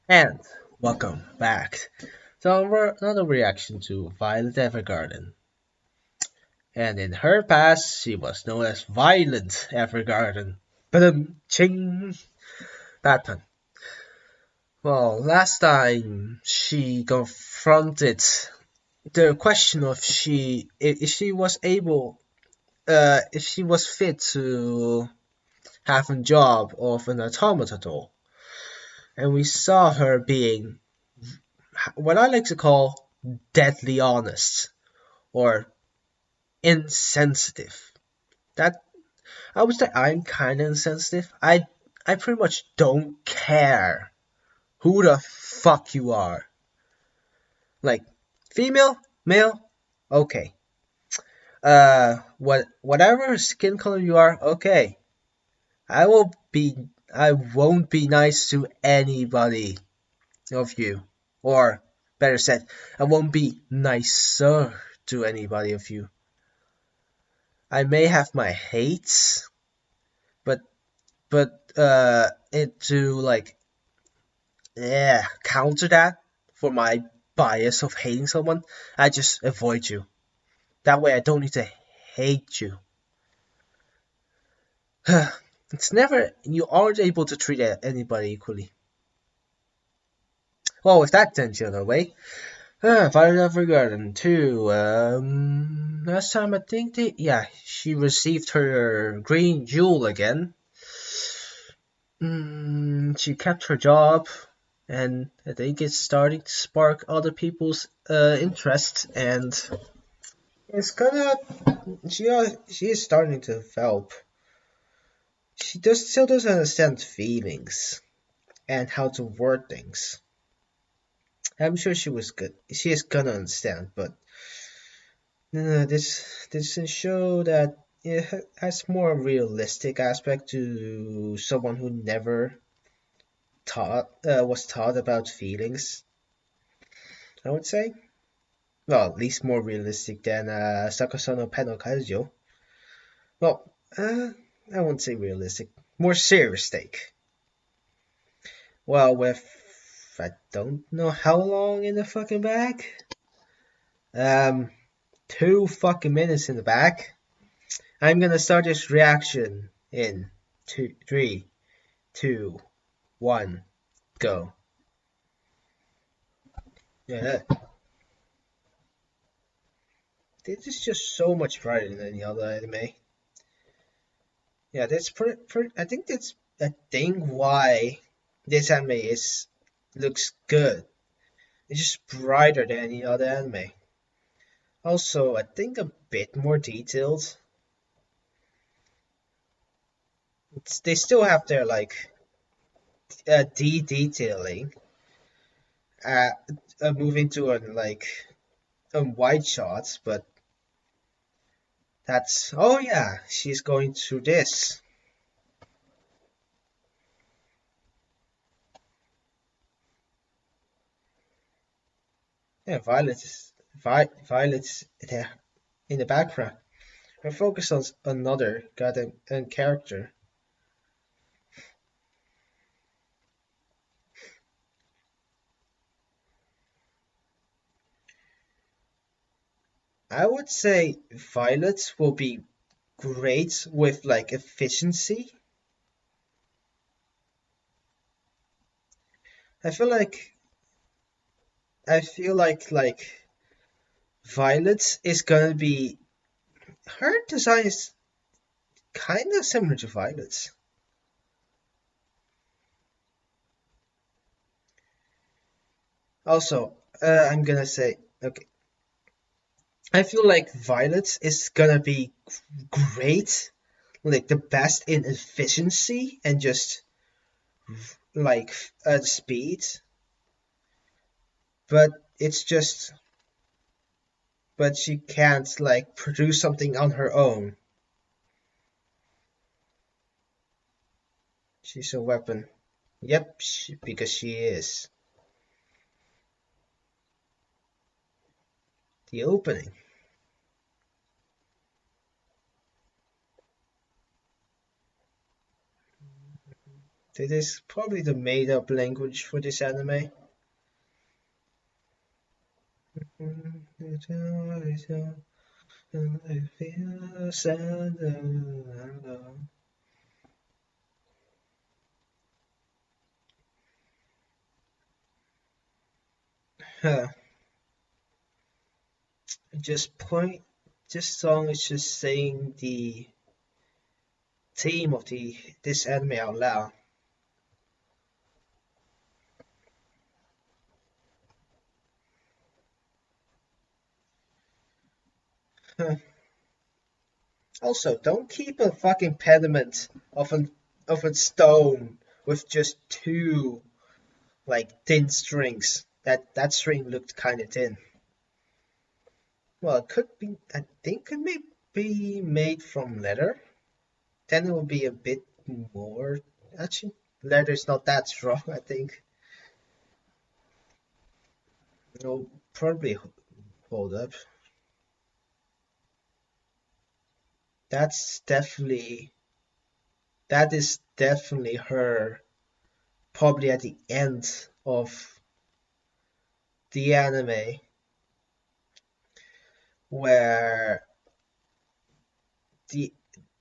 And welcome back to another reaction to Violet Evergarden. And in her past, she was known as Violent Evergarden. Ching! Bad pun. Well, last time she confronted the question of if she was able, if she was fit to have a job of an automata doll. And we saw her being what I like to call deadly honest or insensitive. That I would say I'm kind of insensitive. I pretty much don't care who the fuck you are. Like female, male, okay. Whatever skin color you are, okay. I won't be nice to anybody of you, or better said, I won't be nicer to anybody of you. I may have my hates, but it to like counter that for my bias of hating someone, I just avoid you. That way I don't need to hate you. It's never you aren't able to treat anybody equally. Well, with that tension away, Violet Evergarden 2. Last time I think she received her green jewel again. She kept her job, and I think it's starting to spark other people's interest, and it's gonna. She is starting to develop. Still doesn't understand feelings and how to word things. I'm sure she was good. She is gonna understand, but this show that it has more realistic aspect to someone who never was taught about feelings. I would say. Well, at least more realistic than Sakasono Penno Kaijo. Well, I won't say realistic. More serious take. Well, with I don't know how long in the fucking bag. Um, 2 fucking minutes in the back. I'm gonna start this reaction in 3, 2, 1, go. Yeah, this is just so much brighter than any other anime. Yeah, that's I think that's a thing why this anime is looks good. It's just brighter than any other anime. Also, I think a bit more detailed. They still have their like detailing, uh, moving to like wide shots, but that's oh yeah, she's going through this. Yeah, Violet's there in the background. I focus on another goddamn character. I would say Violet will be great with like efficiency. I feel like I feel like Violet is gonna be her design is kind of similar to Violet's. Also, I'm gonna say okay. I feel like Violet is gonna be great, like the best in efficiency and just like speed, but it's just but she can't like produce something on her own. She's a weapon. Yep, because she is. The opening. It is probably the made up language for this anime. I feel sad. Huh. Just point. This song is just saying the theme of the this anime out loud. Huh. Also, don't keep a fucking pediment of a stone with just two like thin strings. That string looked kind of thin. Well, it could be. I think it may be made from leather. Then it will be a bit more. Actually, leather is not that strong. I think it'll probably hold up. That's definitely that is definitely her. Probably at the end of the anime where the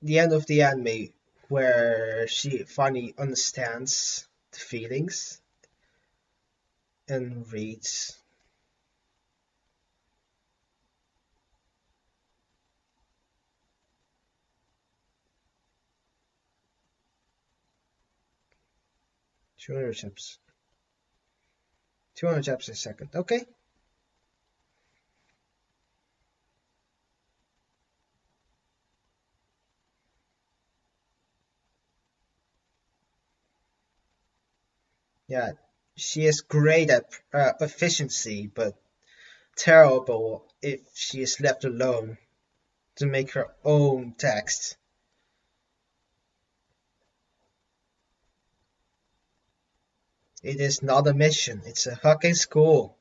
the end of the anime where she finally understands the feelings and reads. 200 chips. 200 chips a second. Okay. Yeah. She is great at efficiency, but terrible if she is left alone to make her own text. It is not a mission, it's a fucking school.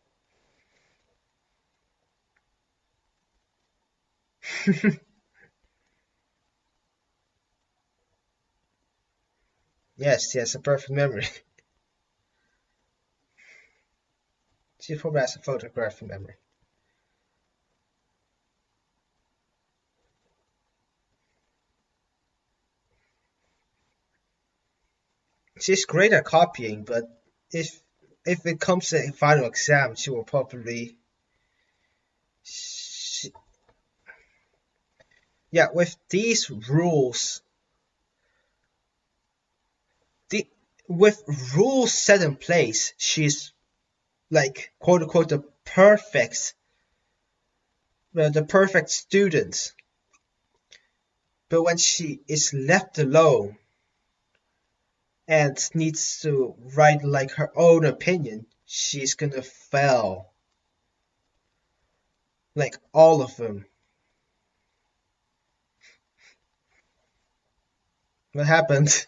Yes, she has a perfect memory. She probably has a photographic memory. She's great at copying, but if if it comes to a final exam, she will probably. She, yeah, with these rules, the with rules set in place, she's like quote unquote the perfect student. But when she is left alone and needs to write like her own opinion, she's gonna fail like all of them. What happened?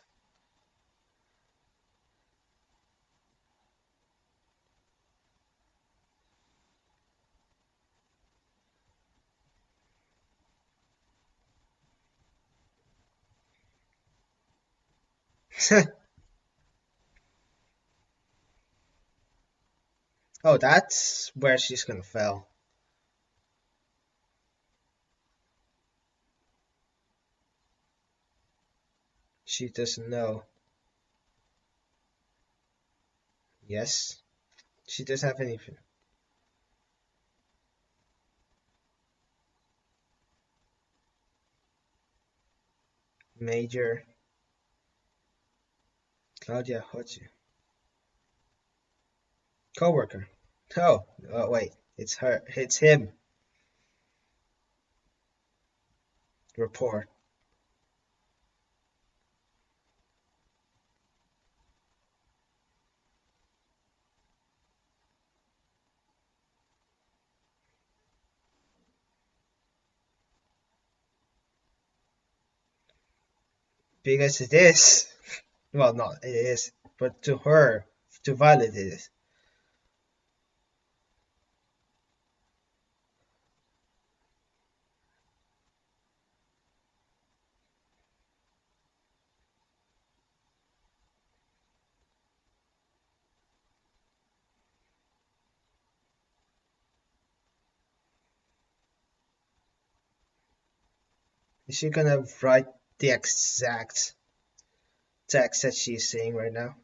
Oh, that's where she's gonna fail. She doesn't know. Yes, she doesn't have anything. Major Claudia Hochi. Coworker. Oh, wait, it's her. It's him. Report. Because it is. Well, not it is, but to her, to Violet, it is. Is she gonna write the exact text that she's saying right now?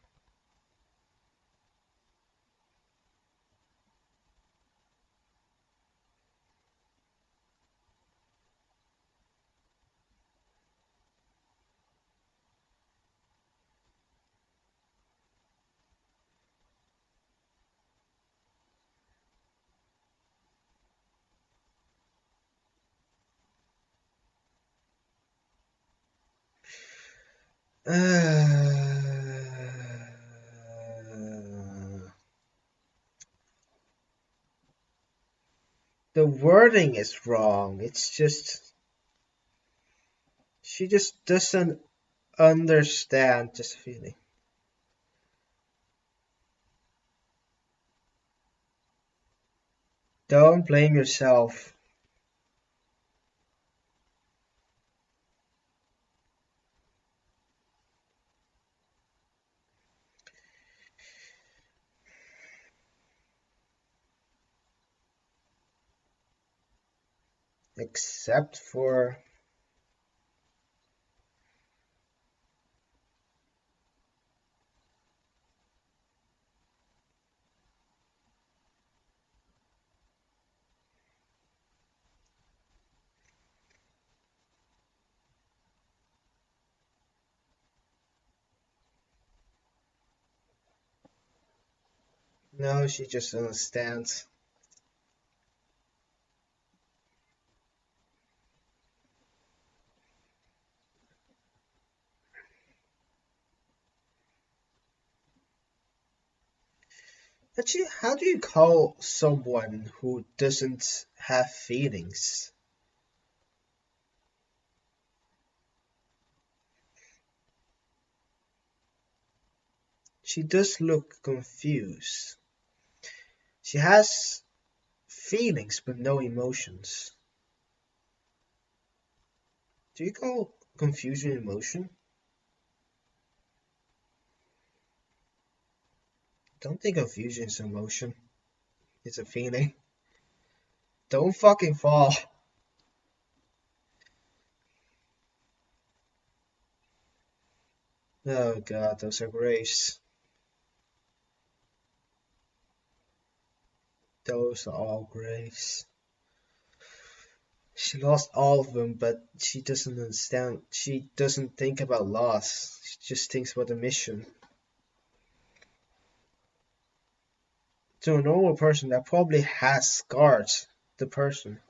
The wording is wrong. It's just she just doesn't understand this feeling. Don't blame yourself. Except for no, she just understands. Actually, how do you call someone who doesn't have feelings? She does look confused. She has feelings but no emotions. Do you call confusion emotion? Don't think confusion is emotion. It's a feeling. Don't fucking fall. Oh god, those are graves. Those are all graves. She lost all of them, but she doesn't understand. She doesn't think about loss. She just thinks about the mission. To a normal person, that probably has scars. The person.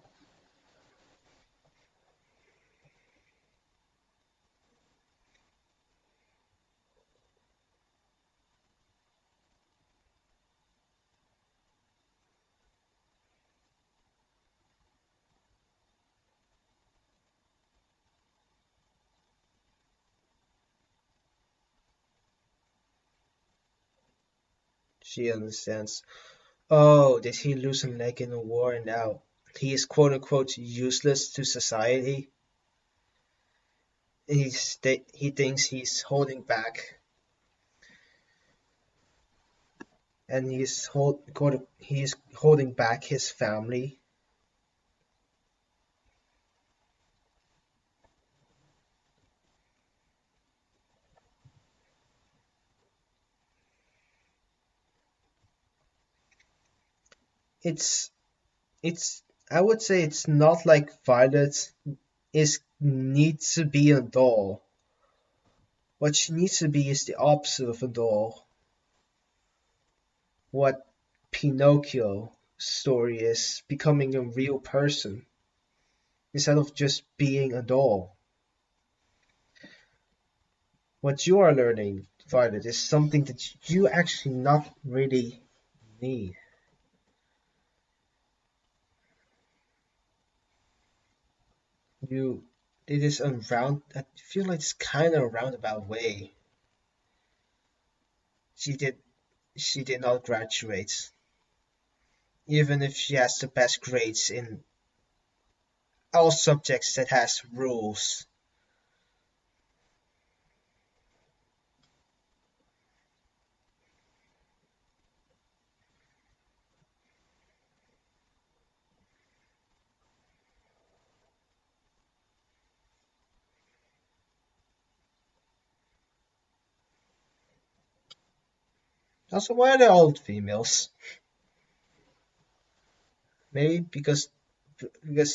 She understands. Oh, did he lose a leg in a war and now he is quote unquote useless to society? He thinks he's holding back and he's holding back his family. It's it's I would say it's not like Violet is needs to be a doll. What she needs to be is the opposite of a doll. What Pinocchio story is becoming a real person instead of just being a doll. What you are learning, Violet, is something that you actually not really need. You it is a round I feel like it's kinda a roundabout way. She did she did not graduate. Even if she has the best grades in all subjects that has rules. Also, why are they all females? Maybe because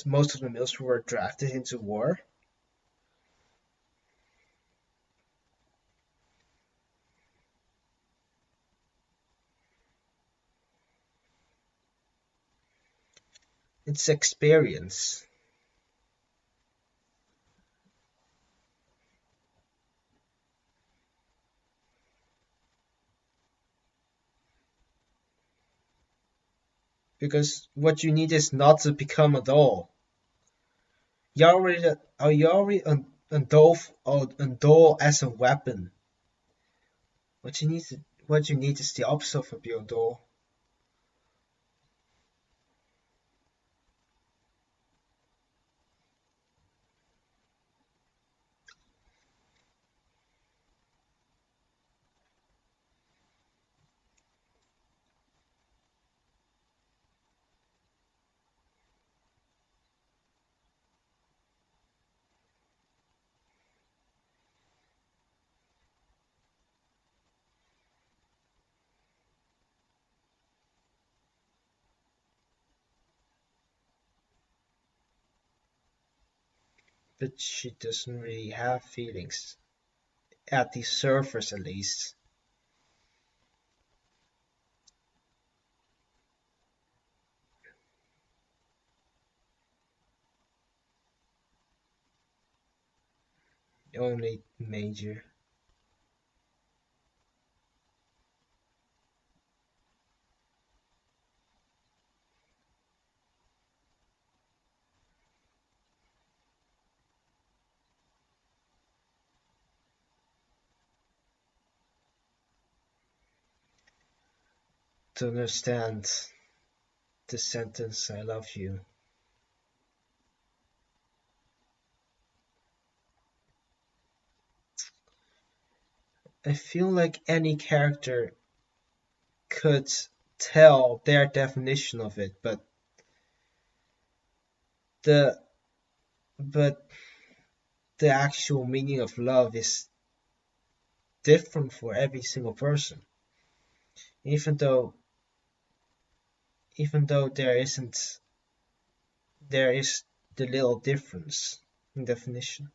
most of the males were drafted into war. It's experience. Because what you need is not to become a doll. You already a doll as a weapon. What you need is the opposite of being a doll. But she doesn't really have feelings, at the surface at least. Only major. To understand the sentence "I love you." I feel like any character could tell their definition of it, the but the actual meaning of love is different for every single person. Even though even though there is the little difference in definition.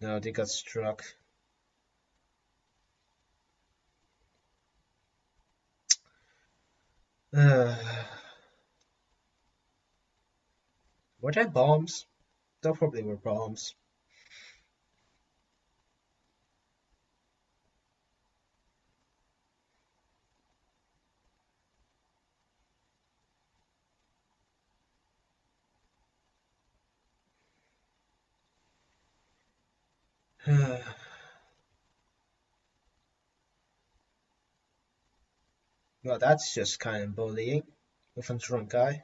No, they got struck. Uh, were there bombs? There probably were bombs. Well, that's just kind of bullying with a drunk guy.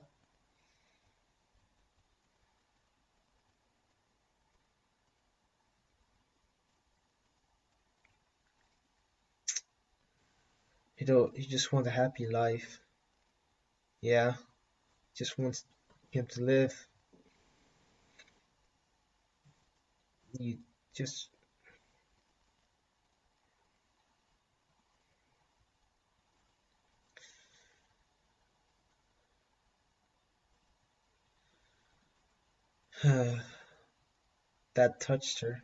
You just want a happy life. Yeah, just want him to live. You just that touched her.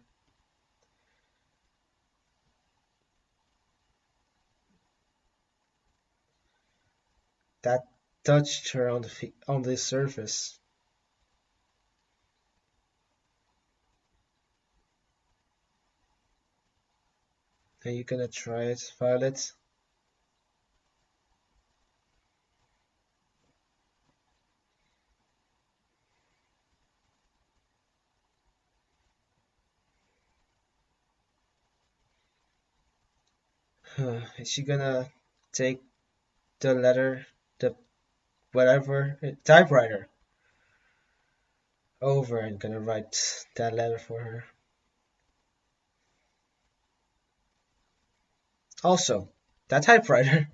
That touched her on the surface. Are you gonna try it, Violet? Is she gonna take the letter, the whatever typewriter? over and gonna write that letter for her. Also, that typewriter,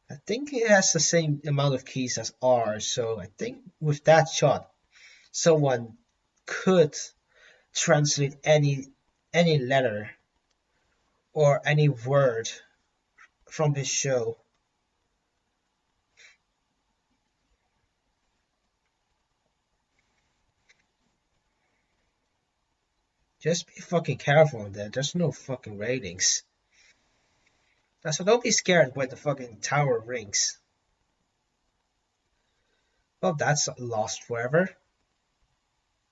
I think it has the same amount of keys as ours, so I think with that shot, someone could translate any letter or any word from this show. Just be fucking careful on that. There's no fucking ratings. So don't be scared when the fucking tower rings. Well, that's lost forever.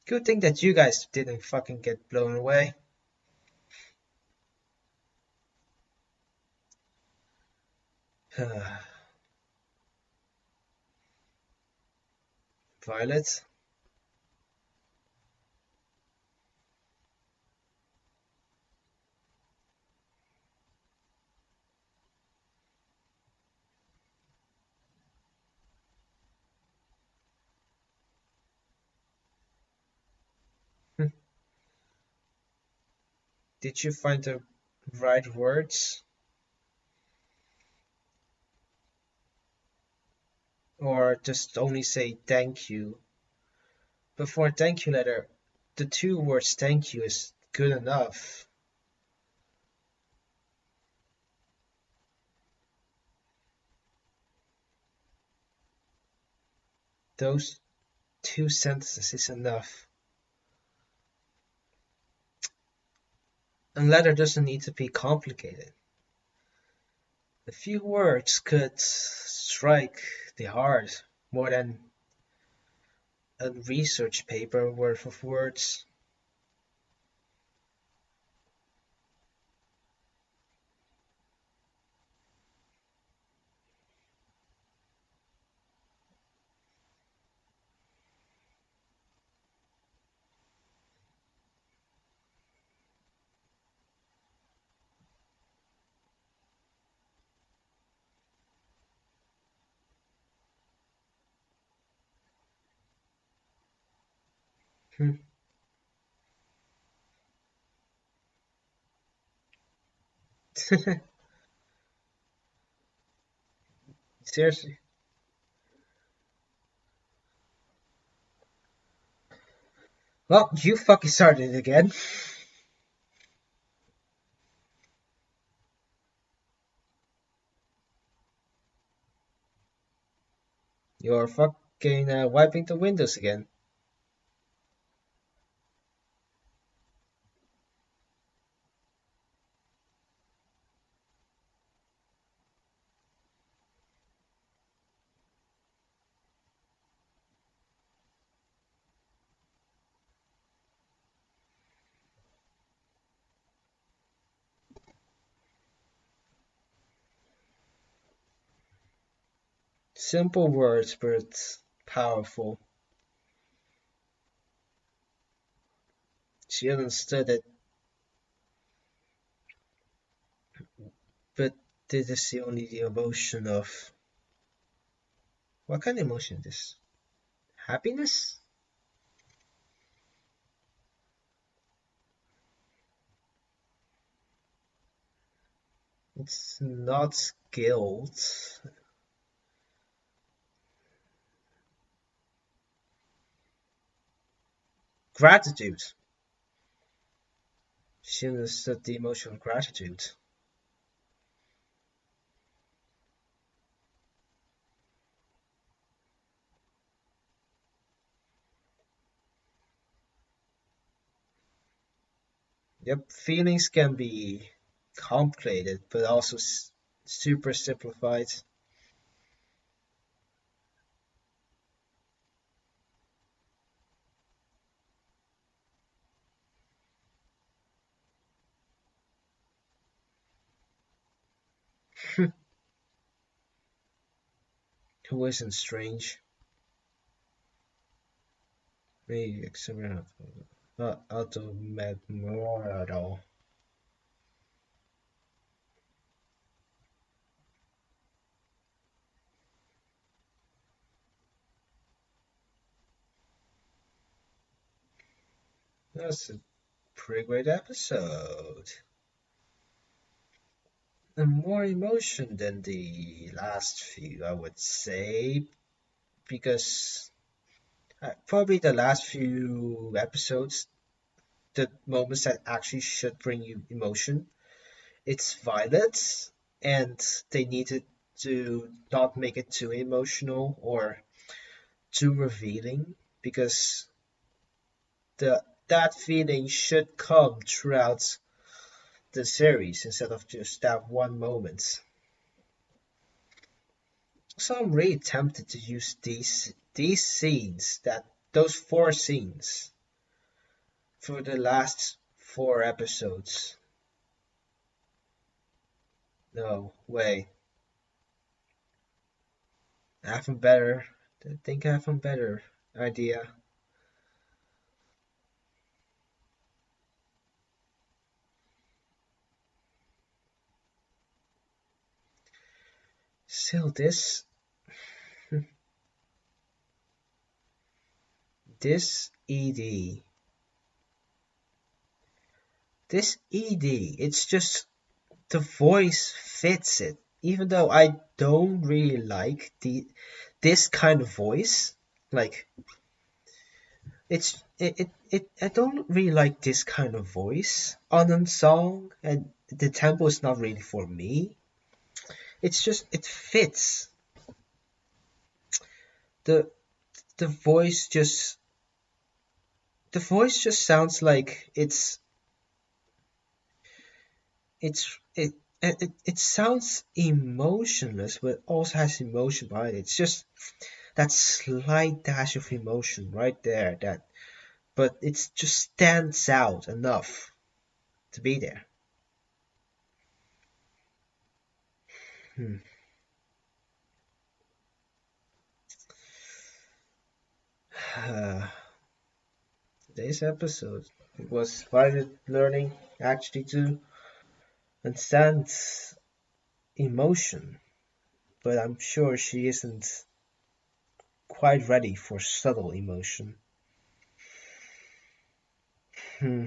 Good thing that you guys didn't fucking get blown away. Violet, did you find the right words? Or just only say thank you? Before thank you letter, the two words thank you is good enough. Those two sentences is enough. A letter doesn't need to be complicated. A few words could strike the heart more than a research paper worth of words. Hmm. Seriously. Well, you fucking started it again. You're fucking wiping the windows again. Simple words, but powerful. She understood it, but this is the only the emotion of what kind of emotion is this? Happiness? It's not guilt. Gratitude. She understood the emotion of gratitude. Yep, feelings can be complicated, but also super simplified. Who isn't strange? Me, except not automemorado. That's a pretty great episode. And more emotion than the last few, I would say, because probably the last few episodes, the moments that actually should bring you emotion, it's violence, and they needed to not make it too emotional or too revealing because the that feeling should come throughout the series instead of just that one moment. So I'm really tempted to use these scenes, that those four scenes, for the last four episodes. No way. I have a better. I think I have a better idea. Still, this ED, this ED, it's just the voice fits it. Even though I don't really like the this kind of voice, like I don't really like this kind of voice on a song, and the tempo is not really for me. It's just it fits. The the voice just the voice just sounds like it sounds emotionless but also has emotion behind it. It's just that slight dash of emotion right there, that but it just stands out enough to be there. Hmm. Today's episode, it was Violet learning actually to understand emotion, but I'm sure she isn't quite ready for subtle emotion. Hmm.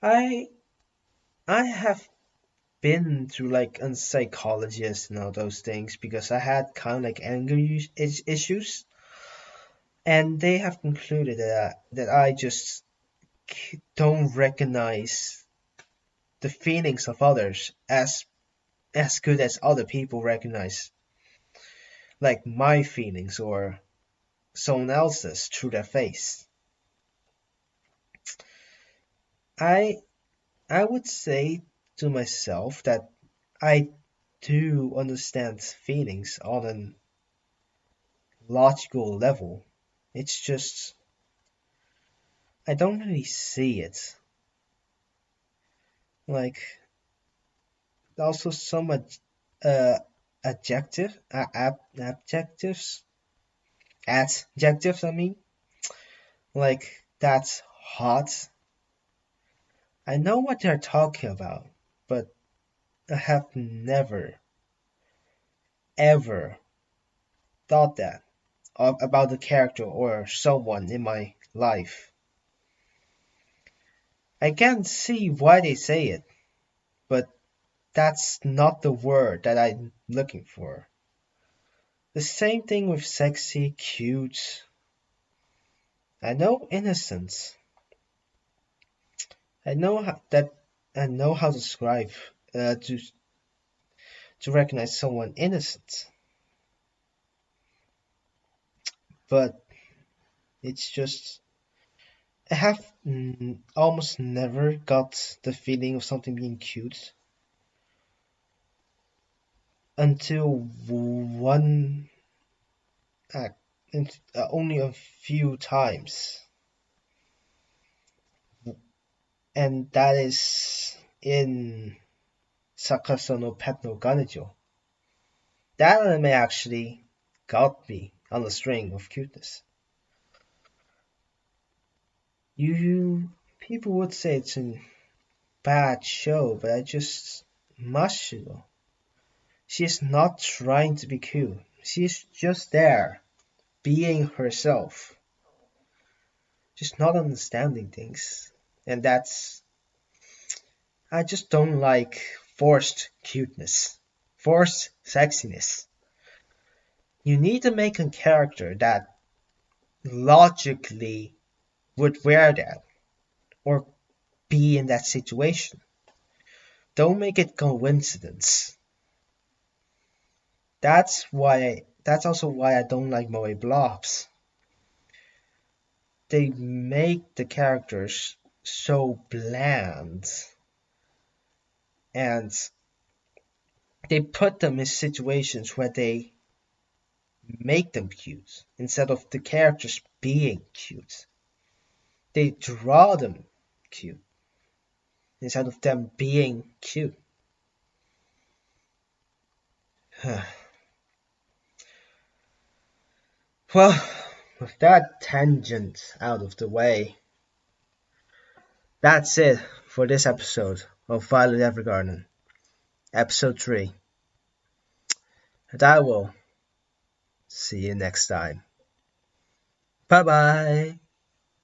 I I have been through like a psychologist and all those things because I had kind of like anger issues, and they have concluded that I just don't recognize the feelings of others as good as other people recognize like my feelings or someone else's through their face. I I would say to myself that I do understand feelings on a logical level. It's just I don't really see it. Like also some uh adjective adjectives adjectives, I mean, like that's hot. I know what they're talking about, but I have never ever thought that about the character or someone in my life. I can see why they say it, but that's not the word that I'm looking for. The same thing with sexy, cute. I know innocence. I know that I know how to describe uh, to to recognize someone innocent, but it's just I have almost never got the feeling of something being cute until one act, only a few times, and that is in Sakaso no Pet no Ganejo. That anime actually got me on the string of cuteness. You people would say it's a bad show, but I just Mashiro. She's not trying to be cute. She's just there. being herself, just not understanding things. And that's, I just don't like forced cuteness, forced sexiness. You need to make a character that logically would wear that or be in that situation. Don't make it coincidence. That's also why I don't like Moe Blobs. They make the characters so bland and they put them in situations where they make them cute instead of the characters being cute. They draw them cute instead of them being cute. Well, with that tangent out of the way, that's it for this episode of Violet Evergarden, episode 3. And I will see you next time. Bye bye.